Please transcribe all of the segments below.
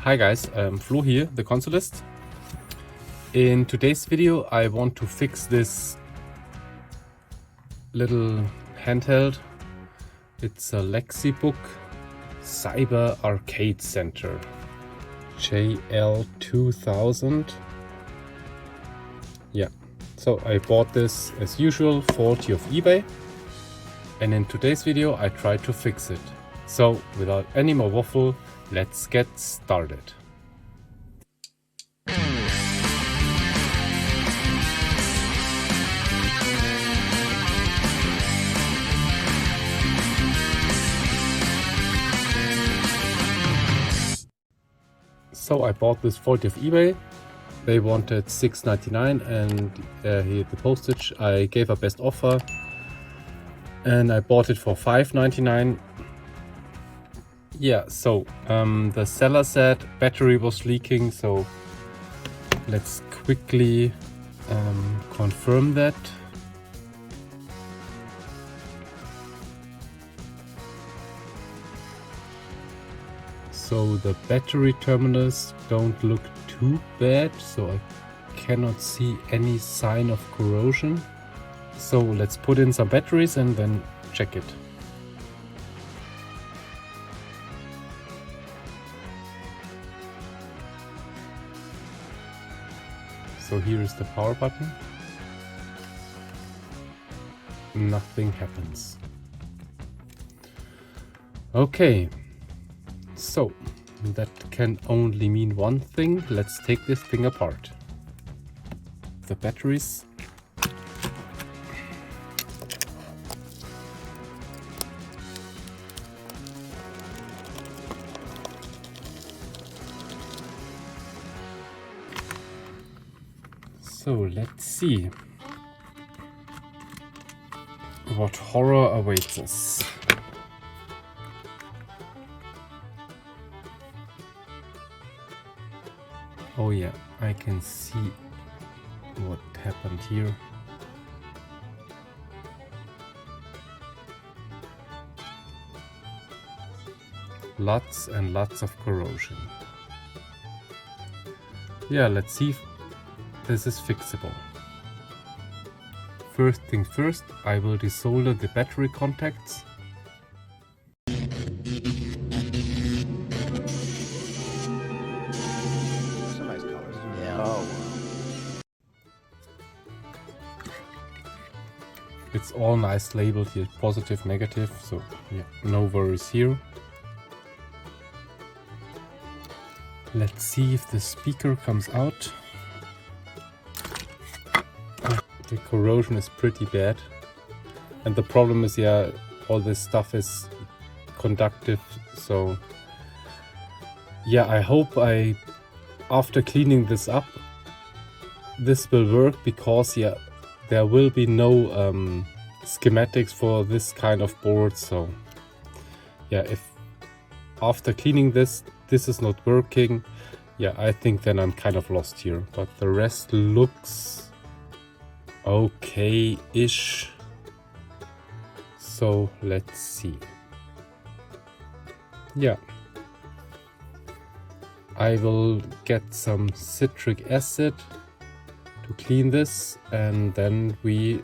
Hi guys, Flo here, the consolist. In today's video I want to fix this little handheld. It's a Lexibook Cyber Arcade Center JL 2000. Yeah, so I bought this as usual, faulty of eBay, and in today's video I try to fix it. So without any more waffle, let's get started. So I bought this faulty of eBay. They wanted $6.99 and here the postage. I gave a best offer and I bought it for $5.99. Yeah, so the seller said battery was leaking, so let's quickly confirm that. So the battery terminals don't look too bad, so I cannot see any sign of corrosion. So let's put in some batteries and then check it. So here is the power button. Nothing happens. Okay. So, that can only mean one thing. Let's take this thing apart. The batteries. So, let's see what horror awaits us. Oh yeah, I can see what happened here. Lots and lots of corrosion. Yeah, let's see if this is fixable. First thing first, I will desolder the battery contacts. It's all nice labeled here, positive, negative, so yeah, no worries here. Let's see if the speaker comes out. The corrosion is pretty bad. And the problem is, yeah, all this stuff is conductive, so yeah, I hope after cleaning this up, this will work, because yeah, there will be no schematics for this kind of board. So yeah, if after cleaning this is not working, yeah, I think then I'm kind of lost here. But the rest looks okay-ish. So let's see. Yeah, I will get some citric acid to clean this, and then we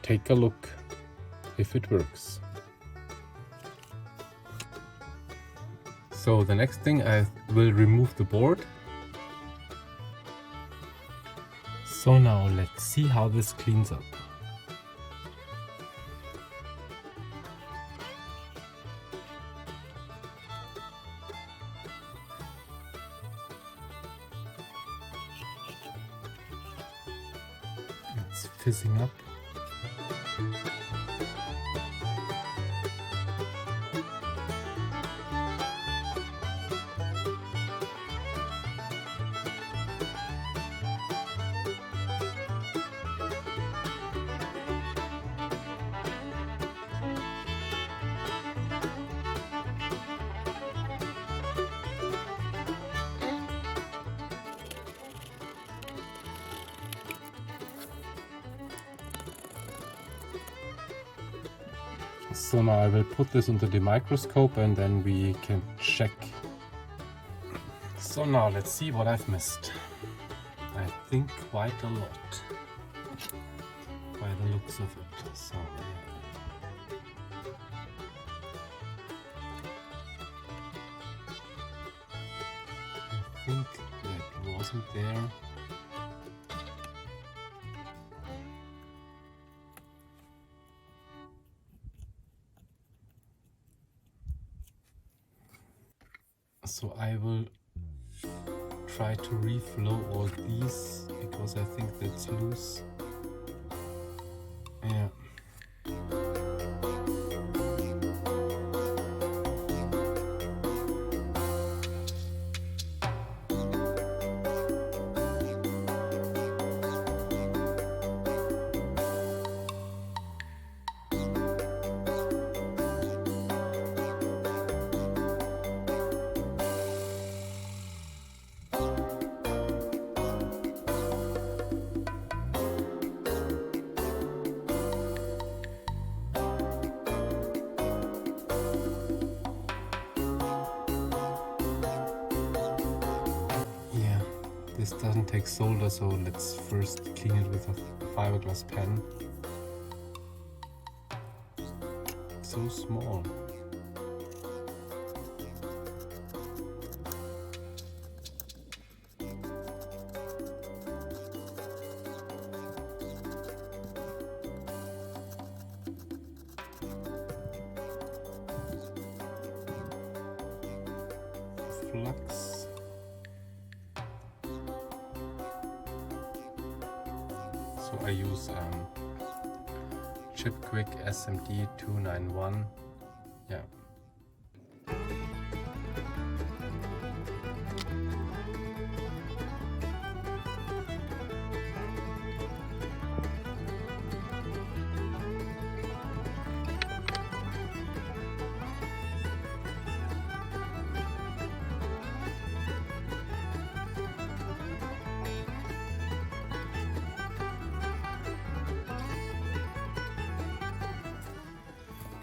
take a look if it works. So the next thing, I will remove the board. So now let's see how this cleans up. It's fizzing up. So now I will put this under the microscope and then we can check. So now let's see what I've missed. I think quite a lot, by the looks of it. So I think that wasn't there. So I will try to reflow all these because I think that's loose. Yeah. This doesn't take solder, so let's first clean it with a fiberglass pen. So small. Flux. So I use Chip Quick SMD 291. Yeah.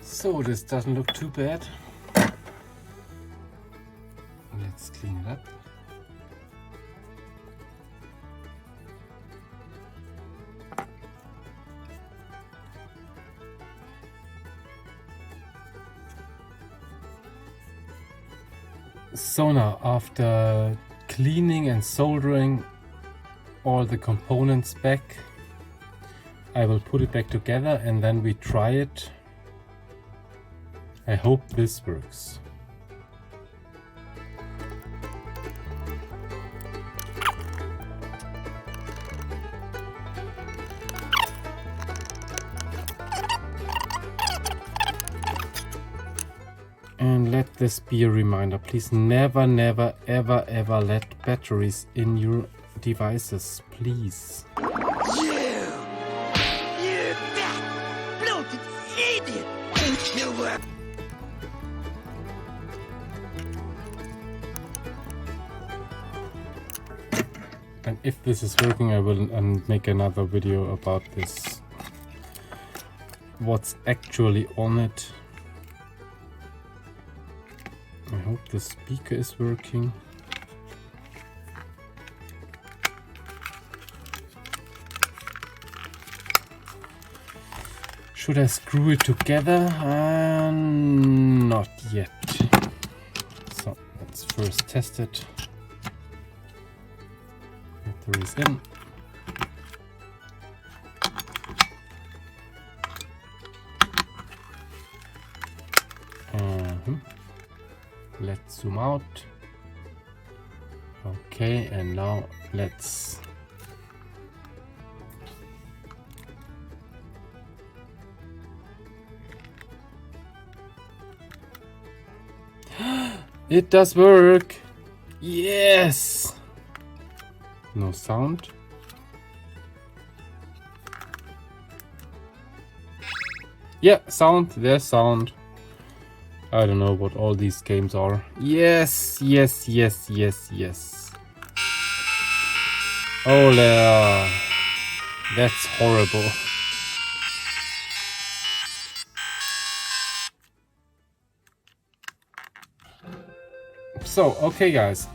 So this doesn't look too bad. Let's clean it up. So now, after cleaning and soldering all the components back, I will put it back together and then we try it. I hope this works. And let this be a reminder, please never, never, ever, ever let batteries in your devices, please. You fat, bloated idiot! Think you were... And if this is working, I will make another video about this. What's actually on it. I hope the speaker is working. Should I screw it together? Not yet. So let's first test it. Battery is in. Let's zoom out. Okay, and now let's it does work. Yes. No sound. Yeah, sound. There's sound. I don't know what all these games are. Yes, yes, yes, yes, yes. Oh, that's horrible. So, okay guys,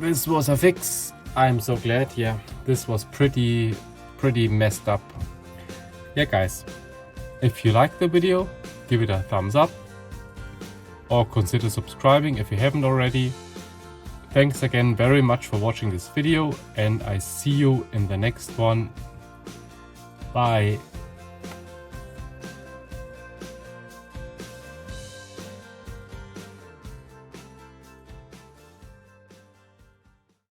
this was a fix. I'm so glad. Yeah, this was pretty messed up. Yeah guys, if you liked the video, give it a thumbs up or consider subscribing if you haven't already. Thanks again very much for watching this video, and I see you in the next one. Bye.